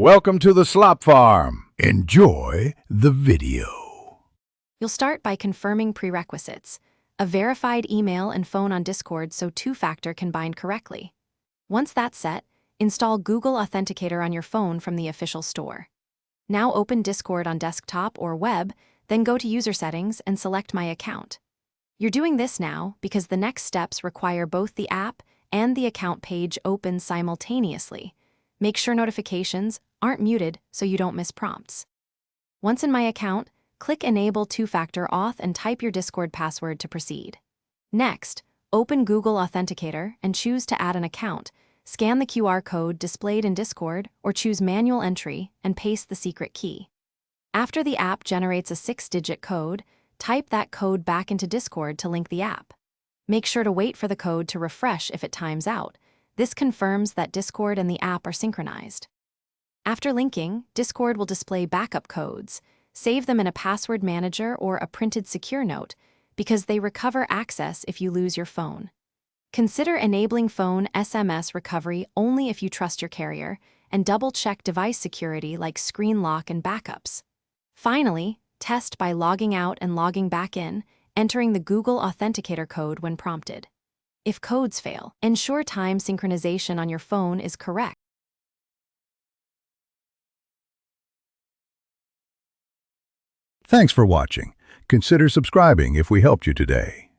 Welcome to the Slop Farm. Enjoy the video. You'll start by confirming prerequisites, a verified email and phone on Discord so two-factor can bind correctly. Once that's set, install Google Authenticator on your phone from the official store. Now open Discord on desktop or web, then go to User Settings and select My Account. You're doing this now because the next steps require both the app and the account page open simultaneously. Make sure notifications aren't muted so you don't miss prompts. Once in My Account, click Enable Two-Factor Auth and type your Discord password to proceed. Next, open Google Authenticator and choose to add an account. Scan the QR code displayed in Discord or choose Manual Entry and paste the secret key. After the app generates a 6-digit code, type that code back into Discord to link the app. Make sure to wait for the code to refresh if it times out. This confirms that Discord and the app are synchronized. After linking, Discord will display backup codes. Save them in a password manager or a printed secure note because they recover access if you lose your phone. Consider enabling phone SMS recovery only if you trust your carrier, and double-check device security like screen lock and backups. Finally, test by logging out and logging back in, entering the Google Authenticator code when prompted. If codes fail, ensure time synchronization on your phone is correct. Thanks for watching. Consider subscribing if we helped you today.